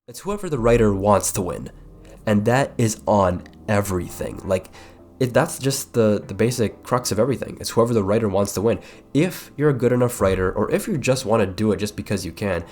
It's whoever the writer wants to win, and that is on everything. That's just the basic crux of everything. It's whoever the writer wants to win. If you're a good enough writer, or if you just want to do it just because you can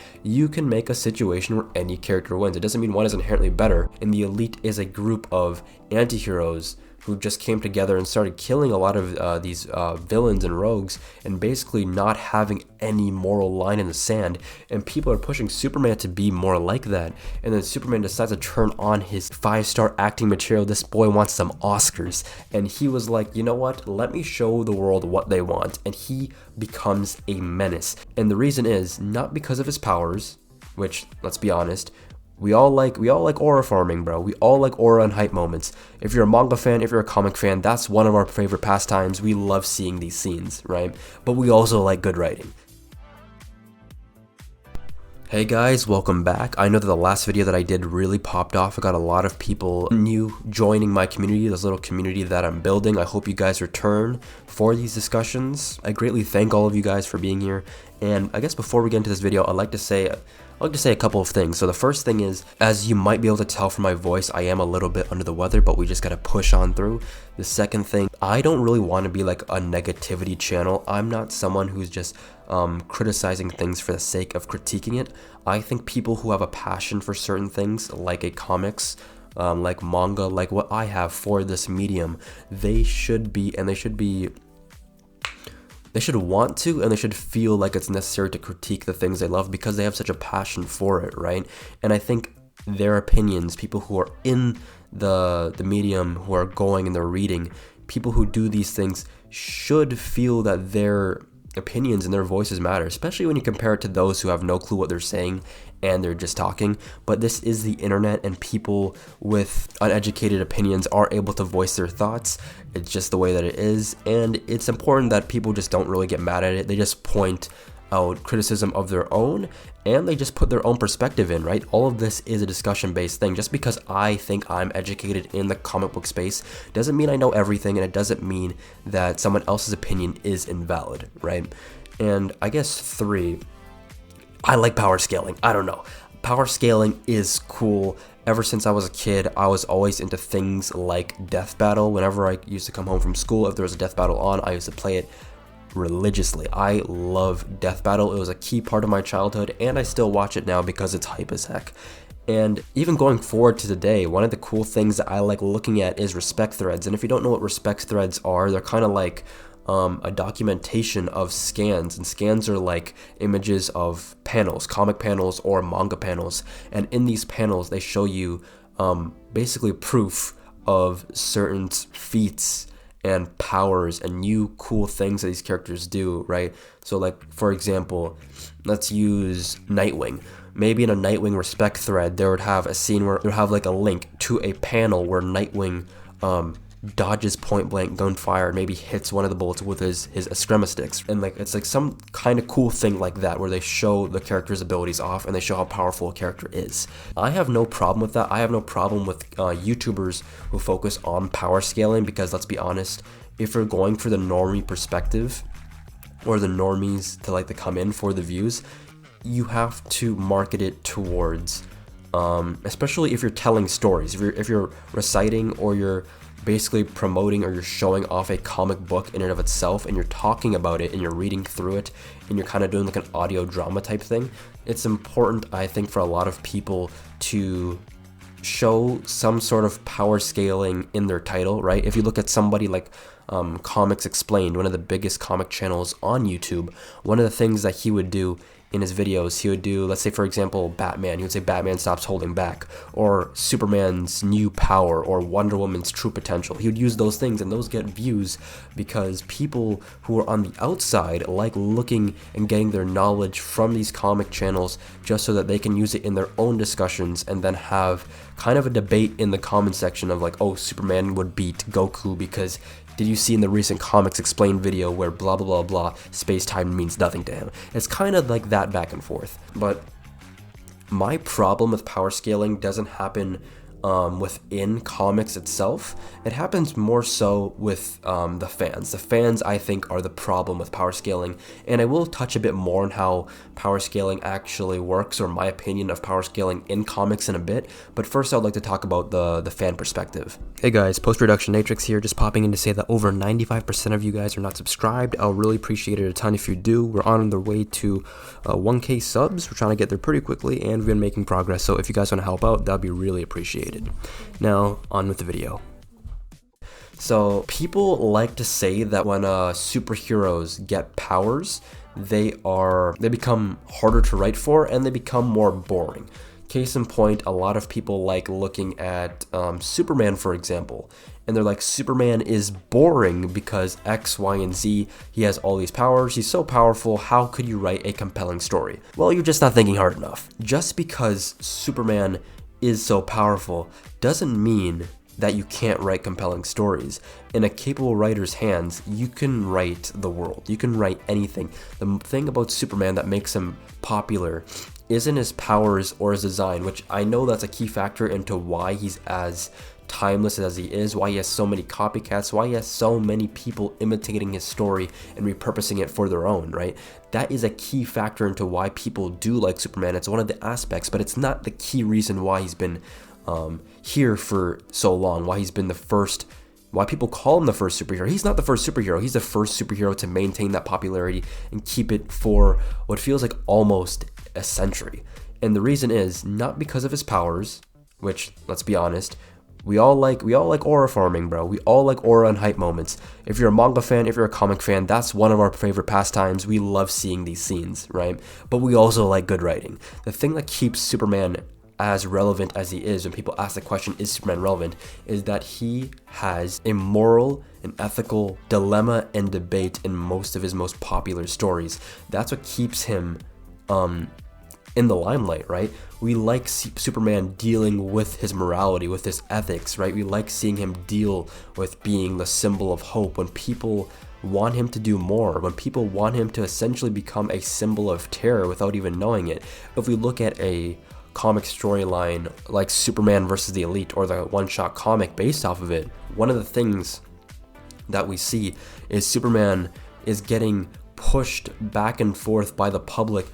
make a situation where any character wins. It doesn't mean one is inherently better. And the Elite is a group of anti-heroes who just came together and started killing a lot of these villains and rogues, and basically not having any moral line in the sand. And people are pushing Superman to be more like that. And then Superman decides to turn on his 5-star acting material. This boy wants some Oscars. And he was like, you know what? Let me show the world what they want. And he becomes a menace. And the reason is not because of his powers, which, let's be honest, we all like aura farming, bro. We all like aura and hype moments. If you're a manga fan, if you're a comic fan, that's one of our favorite pastimes. We love seeing these scenes, right? But we also like good writing. Hey guys, welcome back. I know that the last video that I did really popped off. I got a lot of people new joining my community, this little community that I'm building. I hope you guys return for these discussions. I greatly thank all of you guys for being here. And I guess before we get into this video, I'd like to say a couple of things. So the first thing is, as you might be able to tell from my voice, I am a little bit under the weather, but we just gotta push on through. The second thing, I don't really want to be like a negativity channel. I'm not someone who's just criticizing things for the sake of critiquing it. I think people who have a passion for certain things, like a comics, like manga, like what I have for this medium, they should want to, and they should feel like it's necessary to critique the things they love because they have such a passion for it, right? And I think their opinions, people who are in the medium, who are going and they're reading, people who do these things should feel that their opinions and their voices matter, especially when you compare it to those who have no clue what they're saying and they're just talking. But this is the internet, and people with uneducated opinions are able to voice their thoughts. It's just the way that it is, and it's important that people just don't really get mad at it. They just point out criticism of their own, and they just put their own perspective in, right? All of this is a discussion-based thing. Just because I think I'm educated in the comic book space doesn't mean I know everything, and it doesn't mean that someone else's opinion is invalid, right? And I guess 3, I like power scaling. I don't know. Power scaling is cool. Ever since I was a kid, I was always into things like Death Battle. Whenever I used to come home from school, if there was a Death Battle on, I used to play it religiously. I love Death Battle. It was a key part of my childhood, and I still watch it now because it's hype as heck. And even going forward to today, one of the cool things that I like looking at is respect threads. And if you don't know what respect threads are, they're kind of like a documentation of scans, and scans are like images of panels, comic panels or manga panels, and in these panels they show you basically proof of certain feats and powers and new cool things that these characters do, right? So like, for example, let's use Nightwing. Maybe in a Nightwing respect thread, there would have a scene where there would have like a link to a panel where Nightwing dodges point blank gunfire and maybe hits one of the bullets with his Eskrima sticks. And like, it's like some kind of cool thing like that where they show the character's abilities off and they show how powerful a character is. I have no problem with that. I have no problem with YouTubers who focus on power scaling, because let's be honest, if you're going for the normie perspective, or the normies to come in for the views, you have to market it towards, especially if you're telling stories, if you're reciting, or you're basically promoting, or you're showing off a comic book in and of itself, and you're talking about it and you're reading through it and you're kind of doing like an audio drama type thing. It's important, I think, for a lot of people to show some sort of power scaling in their title, right? If you look at somebody like Comics Explained, one of the biggest comic channels on YouTube, one of the things that he would do in his videos, he would do, let's say for example, Batman. He would say Batman stops holding back, or Superman's new power, or Wonder Woman's true potential. He would use those things, and those get views because people who are on the outside like looking and getting their knowledge from these comic channels just so that they can use it in their own discussions, and then have kind of a debate in the comment section of like, oh, Superman would beat Goku because did you see in the recent Comics Explained video where blah blah blah blah, space-time means nothing to him? It's kind of like that back and forth. But my problem with power scaling doesn't happen within comics itself. It happens more so with the fans. The fans, I think, are the problem with power scaling, and I will touch a bit more on how power scaling actually works, or my opinion of power scaling in comics in a bit, but first I'd like to talk about the fan perspective. Hey guys, Post-Production Matrix here, just popping in to say that over 95% of you guys are not subscribed. I'll really appreciate it a ton if you do. We're on the way to 1K subs. We're trying to get there pretty quickly, and we've been making progress, so if you guys want to help out, that'd be really appreciated. Now, on with the video. So, people like to say that when superheroes get powers, they become harder to write for, and they become more boring. Case in point, a lot of people like looking at Superman, for example, and they're like, Superman is boring because X, Y, and Z, he has all these powers, he's so powerful, how could you write a compelling story? Well, you're just not thinking hard enough. Just because Superman is so powerful doesn't mean that you can't write compelling stories. In a capable writer's hands, you can write the world. You can write anything. The thing about Superman that makes him popular isn't his powers or his design, which I know that's a key factor into why he's as timeless as he is, why he has so many copycats, why he has so many people imitating his story and repurposing it for their own, right? That is a key factor into why people do like Superman. It's one of the aspects, but it's not the key reason why he's been here for so long, why he's been the first, why people call him the first superhero. He's not the first superhero. He's the first superhero to maintain that popularity and keep it for what feels like almost a century. And the reason is not because of his powers, which, let's be honest, we all like aura farming, bro. We all like aura and hype moments. If you're a manga fan, if you're a comic fan, that's one of our favorite pastimes. We love seeing these scenes, right? But we also like good writing. The thing that keeps Superman as relevant as he is, when people ask the question, is Superman relevant, is that he has a moral and ethical dilemma and debate in most of his most popular stories. That's what keeps him in the limelight, right? We like Superman dealing with his morality, with his ethics, right? We like seeing him deal with being the symbol of hope. When people want him to do more, when people want him to essentially become a symbol of terror without even knowing it. If we look at a comic storyline like Superman versus the Elite, or the one-shot comic based off of it, one of the things that we see is Superman is getting pushed back and forth by the public.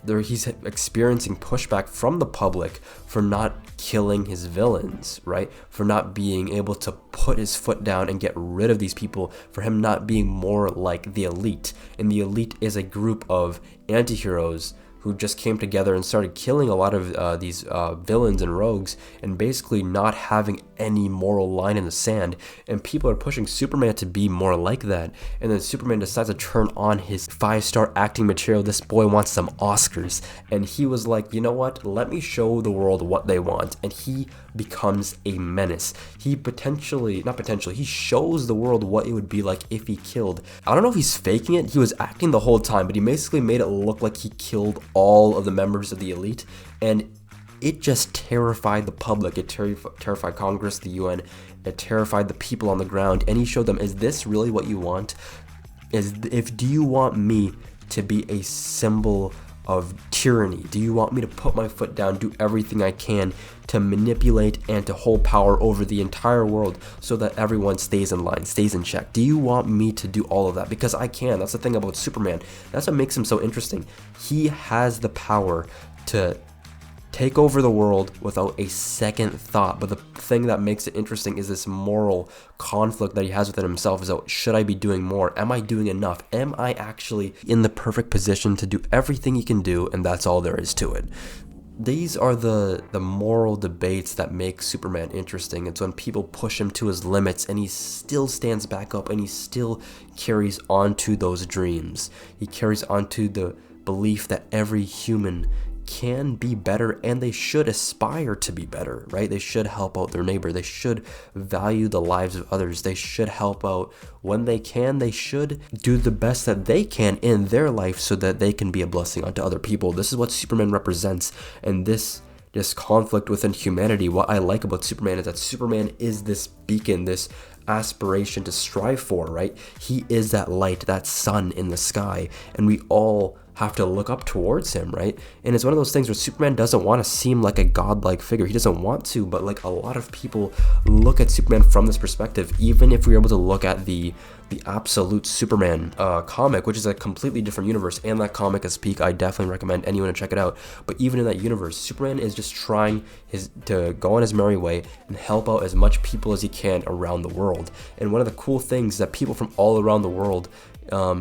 He's experiencing pushback from the public for not killing his villains, right? For not being able to put his foot down and get rid of these people, for him not being more like the Elite. And the Elite is a group of anti-heroes who just came together and started killing a lot of these villains and rogues, and basically not having any moral line in the sand. And people are pushing Superman to be more like that. And then Superman decides to turn on his 5-star acting material. This boy wants some Oscars. And he was like, you know what? Let me show the world what they want. And he becomes a menace. He he shows the world what it would be like if he killed. I don't know if he's faking it. He was acting the whole time, but he basically made it look like he killed all of the members of the Elite, and it just terrified the public. It terrified Congress, the UN. It terrified the people on the ground, and he showed them, is this really what you want? Do you want me to be a symbol of tyranny? Do you want me to put my foot down, do everything I can to manipulate and to hold power over the entire world so that everyone stays in line, stays in check? Do you want me to do all of that? Because I can. That's the thing about Superman. That's what makes him so interesting. He has the power to take over the world without a second thought. But the thing that makes it interesting is this moral conflict that he has within himself. Is that, should I be doing more? Am I doing enough? Am I actually in the perfect position to do everything he can do? And that's all there is to it. These are the moral debates that make Superman interesting. It's when people push him to his limits and he still stands back up and he still carries on to those dreams. He carries on to the belief that every human can be better, and they should aspire to be better, right? They should help out their neighbor. They should value the lives of others. They should help out when they can. They should do the best that they can in their life so that they can be a blessing unto other people. This is what Superman represents, and this conflict within humanity. What I like about Superman is that Superman is this beacon, this aspiration to strive for, right? He is that light, that sun in the sky, and we all have to look up towards him, right? And it's one of those things where Superman doesn't want to seem like a godlike figure. He doesn't want to, but like a lot of people look at Superman from this perspective. Even if we're able to look at the absolute Superman comic, which is a completely different universe, and that comic is peak. I definitely recommend anyone to check it out. But even in that universe, Superman is just trying to go on his merry way and help out as much people as he can around the world. And one of the cool things that people from all around the world,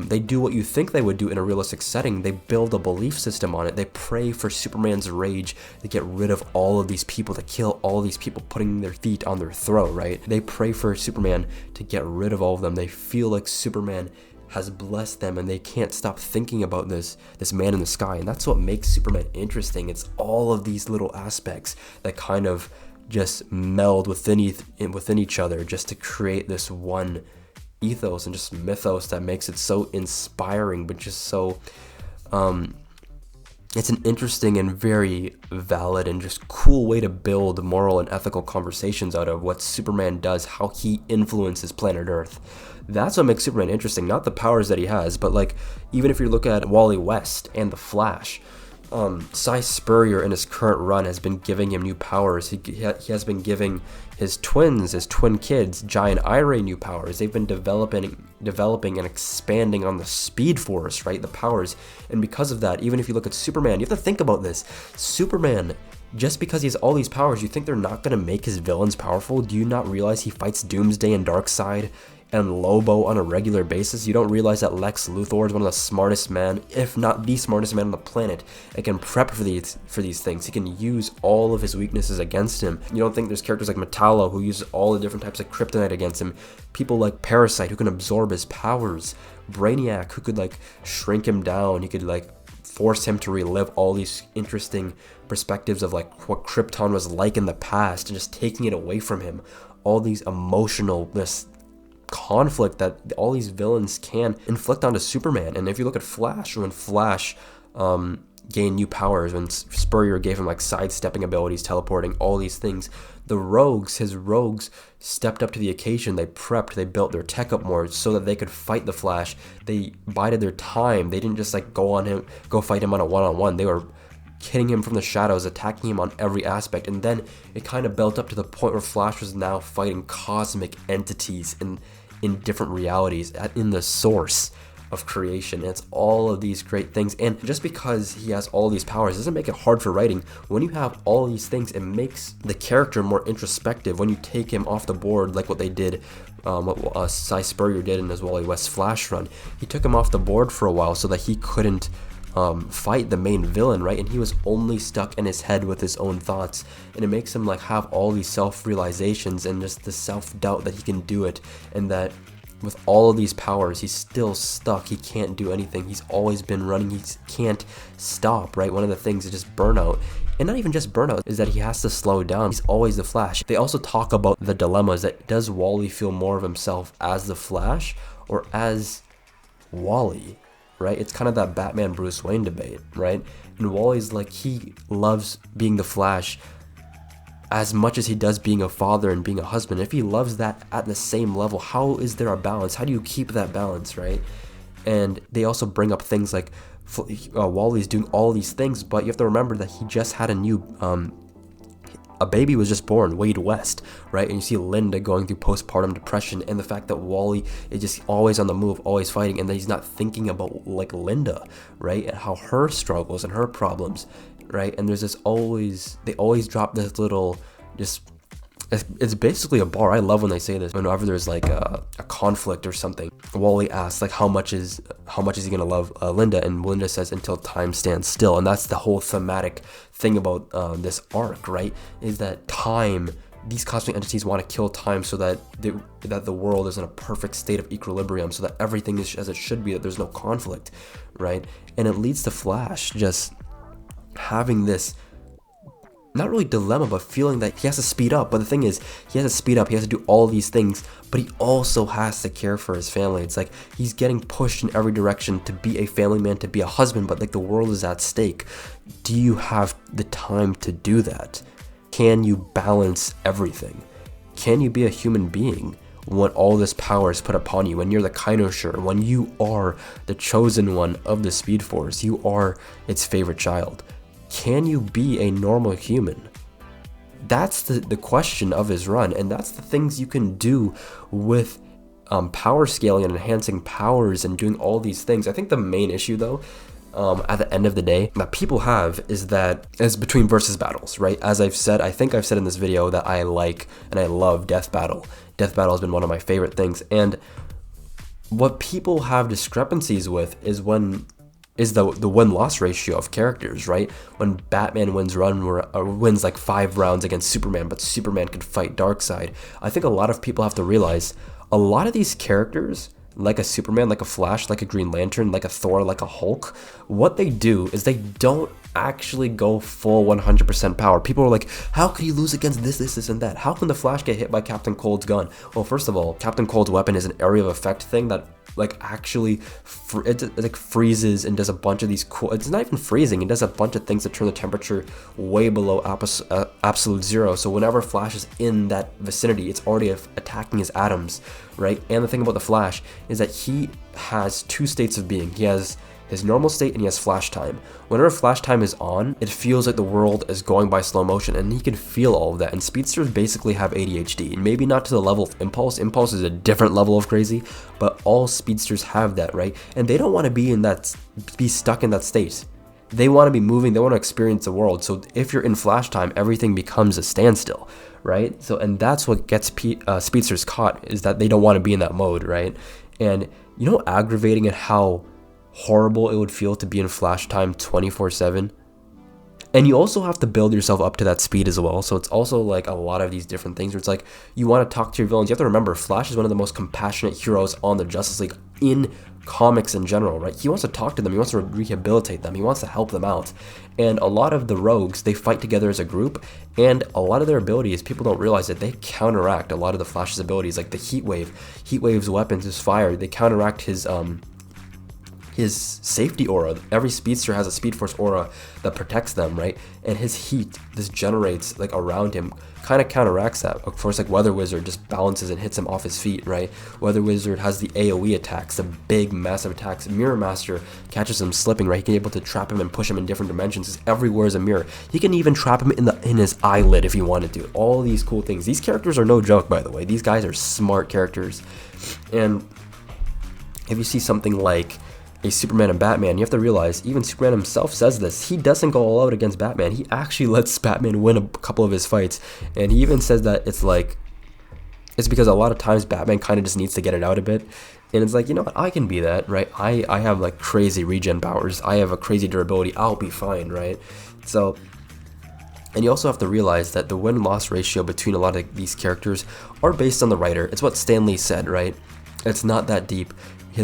they do what you think they would do in a realistic setting. They build a belief system on it. They pray for Superman's rage to get rid of all of these people, to kill all of these people putting their feet on their throat, right? They pray for Superman to get rid of all of them. They feel like Superman has blessed them, and they can't stop thinking about this man in the sky. And that's what makes Superman interesting. It's all of these little aspects that kind of just meld within each other just to create this one ethos and just mythos that makes it so inspiring, but just so it's an interesting and very valid and just cool way to build moral and ethical conversations out of what Superman does, how he influences planet Earth. That's what makes Superman interesting, not the powers that he has, but like even if you look at Wally West and the Flash, Cy Spurrier in his current run has been giving him new powers. He has been giving his twin kids, Giant Eye Ray, new powers. They've been developing and expanding on the Speed Force, right? The powers. And because of that, even if you look at Superman, you have to think about this. Superman, just because he has all these powers, you think they're not going to make his villains powerful? Do you not realize he fights Doomsday and Darkseid and Lobo on a regular basis? You don't realize that Lex Luthor is one of the smartest men, if not the smartest man on the planet, and can prep for these things. He can use all of his weaknesses against him. You don't think there's characters like Metallo who uses all the different types of kryptonite against him. People like Parasite who can absorb his powers. Brainiac who could like shrink him down. He could like force him to relive all these interesting perspectives of like what Krypton was like in the past and just taking it away from him. All these this conflict that all these villains can inflict onto Superman. And if you look at Flash, when Flash gained new powers, when Spurrier gave him like sidestepping abilities, teleporting, all these things, his rogues stepped up to the occasion. They prepped, they built their tech up more so that they could fight the Flash. They bided their time. They didn't just like go fight him on a one-on-one. They were hitting him from the shadows, attacking him on every aspect. And then it kind of built up to the point where Flash was now fighting cosmic entities in different realities in the source of creation. And it's all of these great things. And just because he has all these powers doesn't make it hard for writing. When you have all these things, it makes the character more introspective. When you take him off the board, like what they did, what Cy Spurrier did in his Wally West Flash run, he took him off the board for a while so that he couldn't fight the main villain, right? And he was only stuck in his head with his own thoughts, and it makes him like have all these self-realizations and just the self-doubt that he can do it, and that with all of these powers he's still stuck. He can't do anything. He's always been running. He can't stop, right? One of the things is just burnout, and not even just burnout, is that he has to slow down. He's always the Flash. They also talk about the dilemmas that does Wally feel more of himself as the Flash or as Wally, right? It's kind of that Batman Bruce Wayne debate, right? And Wally's like, he loves being the Flash as much as he does being a father and being a husband. If he loves that at the same level, how is there a balance? How do you keep that balance, right? And they also bring up things like Wally's doing all these things, but you have to remember that he just had a baby was just born, Wade West, right? And you see Linda going through postpartum depression, and the fact that Wally is just always on the move, always fighting, and that he's not thinking about like Linda, right? And how her struggles and her problems, right? And there's they always drop this little, it's basically a bar. I love when they say this. Whenever there's like a conflict or something, Wally asks like, how much is he gonna love Linda? And Linda says, until time stands still. And that's the whole thematic thing about this arc, right? Is that time, these cosmic entities want to kill time so that the world is in a perfect state of equilibrium, so that everything is as it should be, that there's no conflict, right? And it leads to Flash just having this, not really dilemma, but feeling that he has to speed up. But the thing is, he has to speed up, he has to do all these things, but he also has to care for his family. It's like he's getting pushed in every direction to be a family man, to be a husband, but like the world is at stake. Do you have the time to do that? Can you balance everything? Can you be a human being? when all this power is put upon you, when you're the Kynosure, when you are the chosen one of the Speed Force, you are its favorite child. Can you be a normal human? That's the question of his run, and that's the things you can do with power scaling and enhancing powers and doing all these things. I think the main issue, though, at the end of the day, that people have is between versus battles, right? As I've said, I think I've said in this video that I like and I love Death Battle. Death Battle has been one of my favorite things, and what people have discrepancies with is the win-loss ratio of characters, right? When Batman wins like 5 rounds against Superman, but Superman could fight Darkseid. I think a lot of people have to realize a lot of these characters, like a Superman, like a Flash, like a Green Lantern, like a Thor, like a Hulk, what they do is they don't actually go full 100% power. People are like, how could he lose against this, and that? How can the Flash get hit by Captain Cold's gun? Well, first of all, Captain Cold's weapon is an area of effect thing that actually it freezes and does a bunch of these cool, it's not even freezing, it does a bunch of things to turn the temperature way below absolute zero. So whenever Flash is in that vicinity, it's already attacking his atoms, right? And the thing about the Flash is that he has 2 states of being. He has his normal state and he has flash time. Whenever flash time is on, it feels like the world is going by slow motion, and he can feel all of that. And speedsters basically have ADHD, maybe not to the level of Impulse. Impulse is a different level of crazy, but all speedsters have that, right? And they don't want to be stuck in that state. They want to be moving, they want to experience the world. So if you're in flash time, everything becomes a standstill, right? So, and that's what gets speedsters caught, is that they don't want to be in that mode, right? And you know, aggravating and how horrible it would feel to be in flash time 24/7. And you also have to build yourself up to that speed as well. So it's also like a lot of these different things where it's like you want to talk to your villains. You have to remember, Flash is one of the most compassionate heroes on the Justice League in comics in general, right? He wants to talk to them, he wants to rehabilitate them, he wants to help them out. And a lot of the rogues, they fight together as a group, and a lot of their abilities, people don't realize that they counteract a lot of the Flash's abilities, like the Heat Wave. Heat Wave's weapons, his fire, they counteract his safety aura. Every speedster has a Speed Force aura that protects them, right? And his heat, this generates like around him, kind of counteracts that. Of course, like Weather Wizard just balances and hits him off his feet, right? Weather Wizard has the AoE attacks, the big massive attacks. Mirror Master catches him slipping, right? He can be able to trap him and push him in different dimensions, because everywhere is a mirror. He can even trap him in his eyelid if he wanted to. All these cool things. These characters are no joke, by the way. These guys are smart characters. And if you see something like a Superman and Batman, you have to realize, even Superman himself says this, he doesn't go all out against Batman. He actually lets Batman win a couple of his fights, and he even says that it's because a lot of times Batman kind of just needs to get it out a bit, and it's like, you know what, I can be that, right? I have like crazy regen powers, I have a crazy durability, I'll be fine, right? So, and you also have to realize that the win-loss ratio between a lot of these characters are based on the writer. It's what Stan Lee said, right? It's not that deep.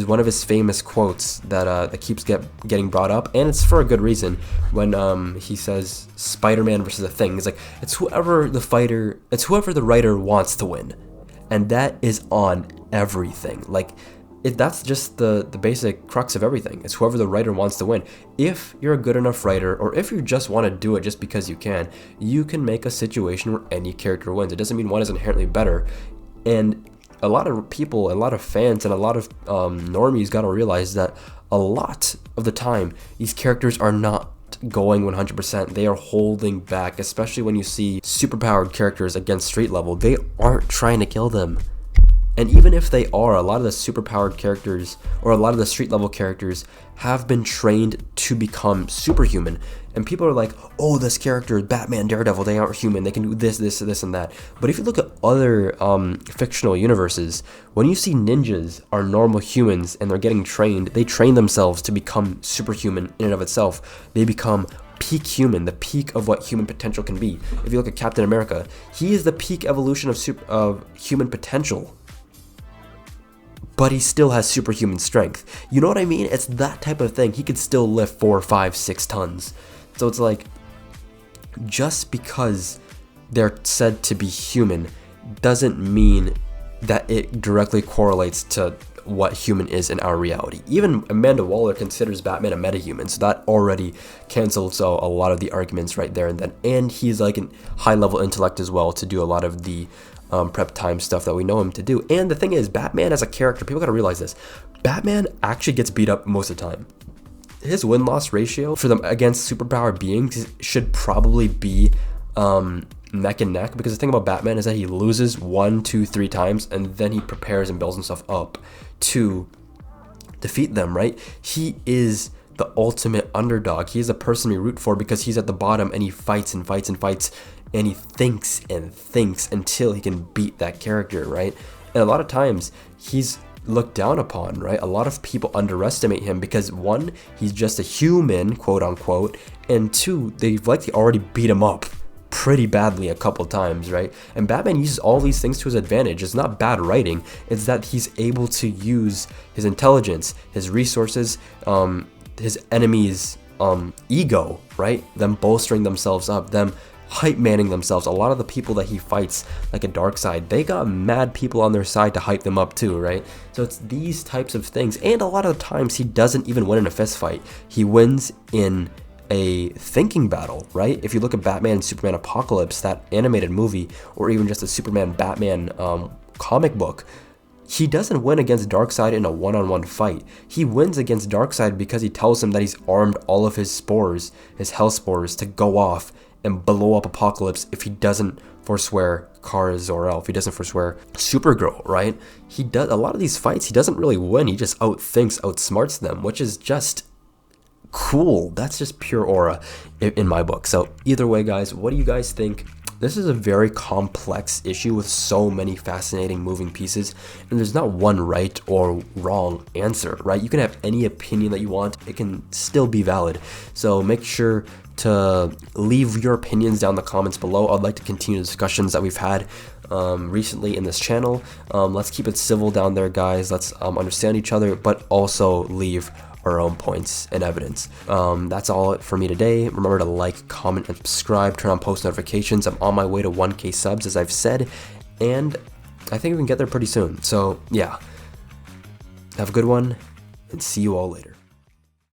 One of his famous quotes that keeps getting brought up, and it's for a good reason, when he says Spider-Man versus the Thing. He's like, it's whoever the writer wants to win, and that is on everything. Like, that's just the basic crux of everything. It's whoever the writer wants to win. If you're a good enough writer, or if you just want to do it just because you can make a situation where any character wins. It doesn't mean one is inherently better, and a lot of people, a lot of fans, and a lot of normies got to realize that a lot of the time, these characters are not going 100%. They are holding back, especially when you see superpowered characters against street level. They aren't trying to kill them. And even if they are, a lot of the superpowered characters, or a lot of the street level characters, have been trained to become superhuman. And people are like, oh, this character, Batman, Daredevil, they aren't human, they can do this, and that. But if you look at other fictional universes, when you see ninjas are normal humans and they're getting trained, they train themselves to become superhuman in and of itself. They become peak human, the peak of what human potential can be. If you look at Captain America, he is the peak evolution of human potential, but he still has superhuman strength. You know what I mean? It's that type of thing. He could still lift 4, 5, 6 tons. So it's like, just because they're said to be human doesn't mean that it directly correlates to what human is in our reality. Even Amanda Waller considers Batman a metahuman, so that already cancels out a lot of the arguments right there and then. And he's like a high level intellect as well to do a lot of the prep time stuff that we know him to do. And the thing is, Batman as a character, people gotta realize this, Batman actually gets beat up most of the time. His win-loss ratio for them against superpowered beings should probably be neck and neck, because the thing about Batman is that he loses 1, 2, 3 times, and then he prepares and builds himself up to defeat them, right? He is the ultimate underdog. He is a person we root for because he's at the bottom and he fights and fights and fights, and he thinks and thinks until he can beat that character, right? And a lot of times he's looked down upon, right? A lot of people underestimate him because 1, he's just a human, quote unquote, and 2, they've likely already beat him up pretty badly a couple times, right? And Batman uses all these things to his advantage. It's not bad writing, it's that he's able to use his intelligence, his resources, his enemies' ego, right? Them bolstering themselves up, them hype manning themselves. A lot of the people that he fights, like a Darkseid, they got mad people on their side to hype them up too, right? So it's these types of things. And a lot of the times he doesn't even win in a fist fight. He wins in a thinking battle, right? If you look at Batman and Superman Apocalypse, that animated movie, or even just a Superman Batman comic book, he doesn't win against Darkseid in a one-on-one fight. He wins against Darkseid because he tells him that he's armed all of his spores, his hell spores, to go off and blow up Apocalypse if he doesn't forswear Kara Zor-El, if he doesn't forswear Supergirl, right? He does a lot of these fights, he doesn't really win, he just outthinks, outsmarts them, which is just cool. That's just pure aura in my book. So either way, guys, what do you guys think? This is a very complex issue with so many fascinating moving pieces, and there's not one right or wrong answer, right? You can have any opinion that you want, it can still be valid. So make sure to leave your opinions down in the comments below. I'd like to continue the discussions that we've had recently in this channel. Let's keep it civil down there, guys. Let's understand each other, but also leave our own points and evidence. That's all for me today. Remember to like, comment, and subscribe. Turn on post notifications. I'm on my way to 1K subs, as I've said, and I think we can get there pretty soon. So yeah, have a good one, and see you all later.